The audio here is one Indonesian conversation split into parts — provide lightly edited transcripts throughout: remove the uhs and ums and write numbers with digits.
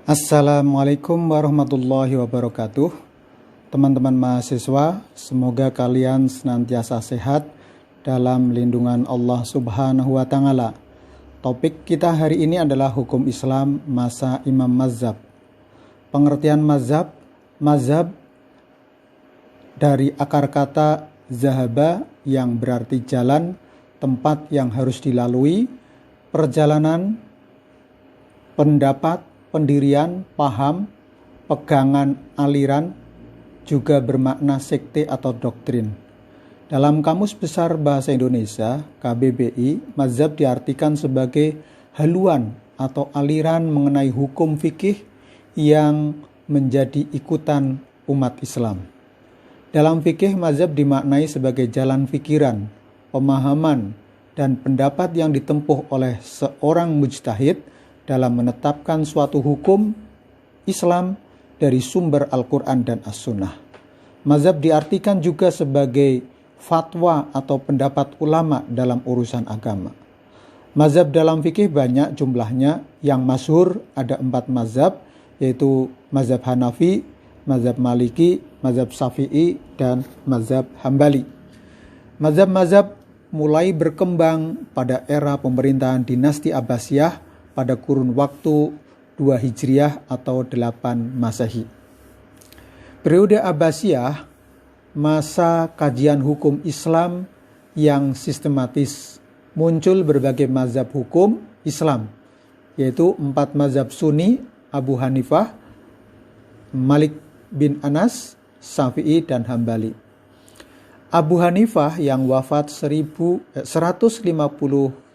Assalamualaikum warahmatullahi wabarakatuh. Teman-teman mahasiswa, semoga kalian senantiasa sehat dalam lindungan Allah Subhanahu wa Ta'ala. Topik kita hari ini adalah hukum Islam masa Imam Mazhab. Pengertian mazhab dari akar kata zahaba yang berarti jalan, tempat yang harus dilalui, perjalanan, pendapat, pendirian, paham, pegangan, aliran, juga bermakna sekte atau doktrin. Dalam Kamus Besar Bahasa Indonesia, KBBI, mazhab diartikan sebagai haluan atau aliran mengenai hukum fikih yang menjadi ikutan umat Islam. Dalam fikih, mazhab dimaknai sebagai jalan pikiran, pemahaman, dan pendapat yang ditempuh oleh seorang mujtahid dalam menetapkan suatu hukum Islam dari sumber Al-Quran dan As-Sunnah. Mazhab diartikan juga sebagai fatwa atau pendapat ulama dalam urusan agama. Mazhab dalam fikih banyak jumlahnya. Yang masyhur ada 4 mazhab, yaitu mazhab Hanafi, mazhab Maliki, mazhab Syafi'i, dan mazhab Hambali. Mazhab-mazhab mulai berkembang pada era pemerintahan dinasti Abbasiyah pada kurun waktu 2 Hijriah atau 8 Masehi. Periode Abbasiyah, masa kajian hukum Islam yang sistematis. Muncul berbagai mazhab hukum Islam, yaitu 4 mazhab Sunni, Abu Hanifah, Malik bin Anas, Syafi'i, dan Hambali. Abu Hanifah yang wafat 150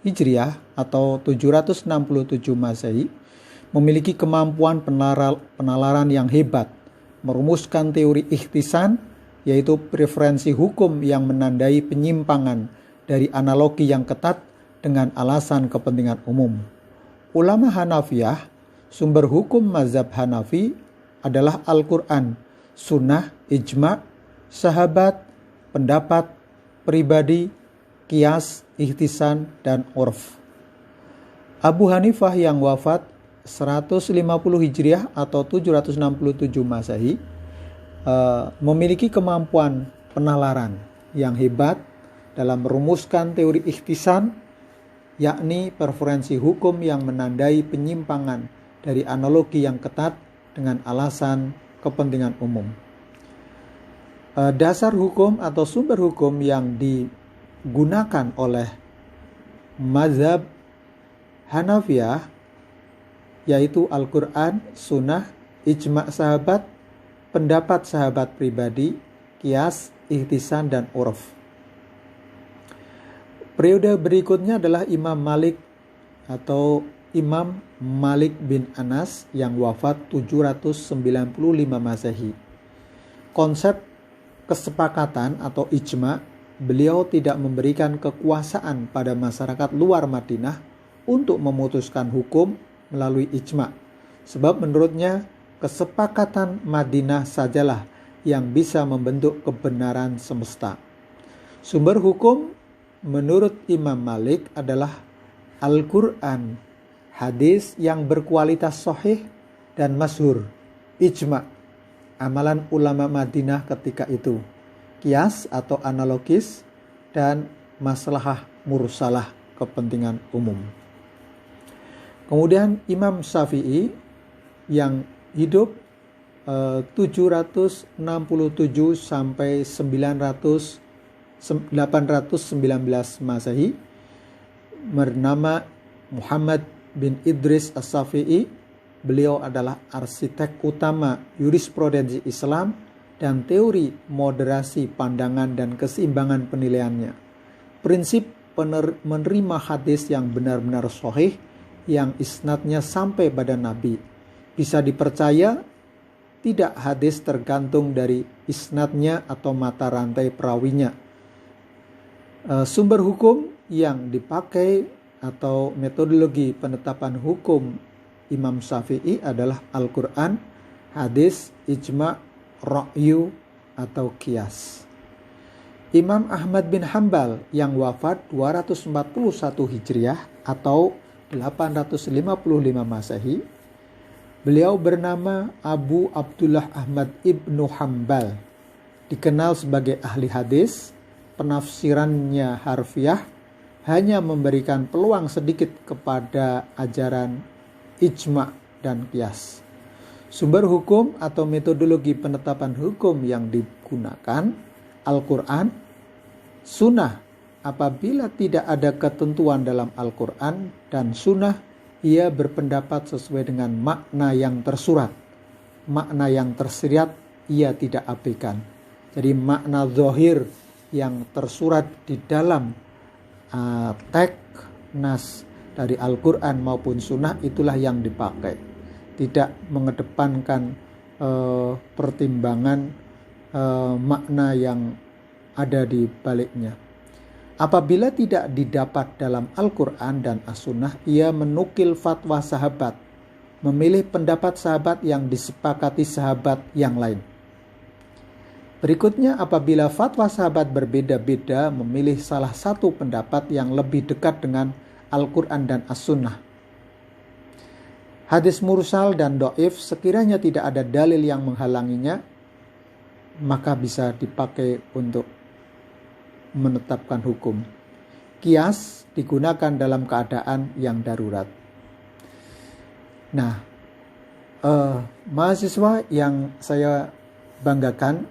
Hijriah atau 767 Masehi memiliki kemampuan penalaran yang hebat, merumuskan teori ikhtisan, yaitu preferensi hukum yang menandai penyimpangan dari analogi yang ketat dengan alasan kepentingan umum. Ulama Hanafiyah, sumber hukum mazhab Hanafi adalah Al-Quran, Sunnah, Ijma', sahabat, pendapat, pribadi, kias, ihtisan, dan urf. Abu Hanifah yang wafat 150 Hijriah atau 767 Masehi memiliki kemampuan penalaran yang hebat dalam merumuskan teori ihtisan, yakni preferensi hukum yang menandai penyimpangan dari analogi yang ketat dengan alasan kepentingan umum. Dasar hukum atau sumber hukum yang digunakan oleh mazhab Hanafiyah yaitu Al-Quran, Sunnah, Ijma' sahabat, pendapat sahabat pribadi, kias, ihtisan, dan urf. Periode berikutnya adalah Imam Malik atau Imam Malik bin Anas yang wafat 795 Masehi. Konsep kesepakatan atau ijma', beliau tidak memberikan kekuasaan pada masyarakat luar Madinah untuk memutuskan hukum melalui ijma', sebab menurutnya kesepakatan Madinah sajalah yang bisa membentuk kebenaran semesta. Sumber hukum menurut Imam Malik adalah Al-Quran, hadis yang berkualitas sahih dan masyhur, ijma', amalan ulama Madinah ketika itu, kias atau analogis, dan maslahah mursalah, kepentingan umum. Kemudian Imam Syafi'i yang hidup 767 sampai 819 Masehi, bernama Muhammad bin Idris As-Syafi'i. Beliau adalah arsitek utama jurisprudensi Islam dan teori moderasi pandangan dan keseimbangan penilaiannya. Prinsip menerima hadis yang benar-benar sahih, yang isnadnya sampai pada Nabi. Bisa dipercaya, tidak hadis tergantung dari isnadnya atau mata rantai perawinya. Sumber hukum yang dipakai atau metodologi penetapan hukum Imam Syafi'i adalah Al-Quran, hadis, ijma', ra'yu, atau kias. Imam Ahmad bin Hambal yang wafat 241 Hijriah atau 855 Masehi Beliau bernama Abu Abdullah Ahmad Ibnu Hambal. Dikenal sebagai ahli hadis, penafsirannya harfiah, hanya memberikan peluang sedikit kepada ajaran ijma' dan qiyas. Sumber hukum atau metodologi penetapan hukum yang digunakan Al-Quran, Sunnah. Apabila tidak ada ketentuan dalam Al-Quran dan Sunnah, ia berpendapat sesuai dengan makna yang tersurat. Makna yang tersirat ia tidak abaikan. Jadi makna zahir yang tersurat di dalam teks nas dari Al-Quran maupun Sunnah itulah yang dipakai. Tidak mengedepankan pertimbangan makna yang ada di baliknya. Apabila tidak didapat dalam Al-Quran dan As-Sunnah, ia menukil fatwa sahabat, memilih pendapat sahabat yang disepakati sahabat yang lain. Berikutnya, apabila fatwa sahabat berbeda-beda, memilih salah satu pendapat yang lebih dekat dengan Al-Quran dan As-Sunnah. Hadis mursal dan dhaif sekiranya tidak ada dalil yang menghalanginya, maka bisa dipakai untuk menetapkan hukum. Qiyas digunakan dalam keadaan yang darurat. Nah, mahasiswa yang saya banggakan,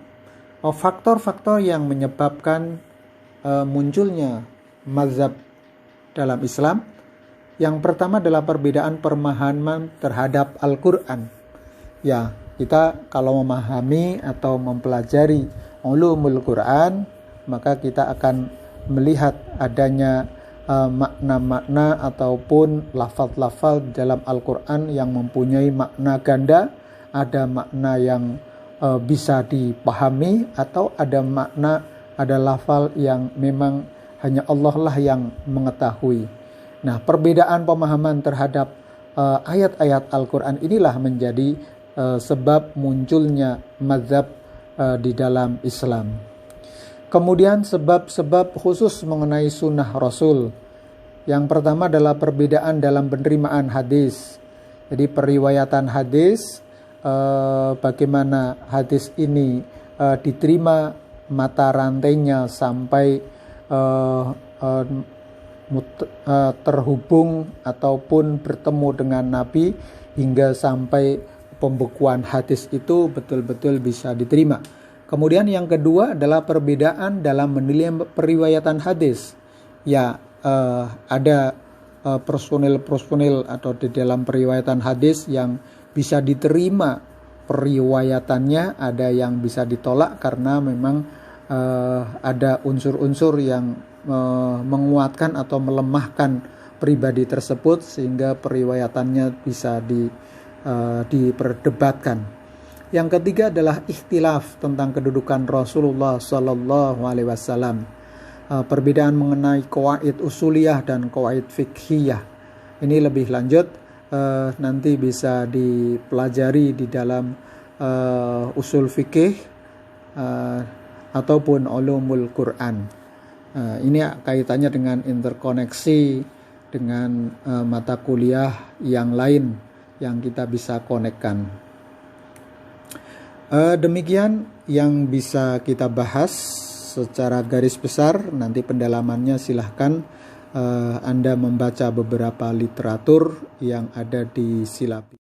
faktor-faktor yang menyebabkan munculnya mazhab dalam Islam, yang pertama adalah perbedaan pemahaman terhadap Al-Quran. Ya, kita kalau memahami atau mempelajari ulumul Quran, maka kita akan melihat adanya makna-makna ataupun lafaz-lafaz dalam Al-Quran yang mempunyai makna ganda, ada makna yang bisa dipahami, atau ada lafaz yang memang hanya Allah lah yang mengetahui. Nah, perbedaan pemahaman terhadap ayat-ayat Al-Quran inilah menjadi sebab munculnya mazhab di dalam Islam. Kemudian sebab-sebab khusus mengenai sunnah Rasul. Yang pertama adalah perbedaan dalam penerimaan hadis. Jadi periwayatan hadis, bagaimana hadis ini diterima, mata rantainya sampai terhubung ataupun bertemu dengan Nabi hingga sampai pembekuan hadis itu betul-betul bisa diterima. Kemudian yang kedua adalah perbedaan dalam menilai periwayatan hadis. Ya, ada personil atau di dalam periwayatan hadis yang bisa diterima periwayatannya, ada yang bisa ditolak karena memang ada unsur-unsur yang menguatkan atau melemahkan pribadi tersebut sehingga periwayatannya bisa diperdebatkan. Yang ketiga adalah ikhtilaf tentang kedudukan Rasulullah Sallallahu Alaihi Wasallam. Perbedaan mengenai qawaid usuliyah dan qawaid fiqhiyah. Ini lebih lanjut nanti bisa dipelajari di dalam usul fikih ataupun ulumul Quran. Ini kaitannya dengan interkoneksi dengan mata kuliah yang lain yang kita bisa konekkan. Demikian yang bisa kita bahas secara garis besar. Nanti pendalamannya silahkan Anda membaca beberapa literatur yang ada di Silabi.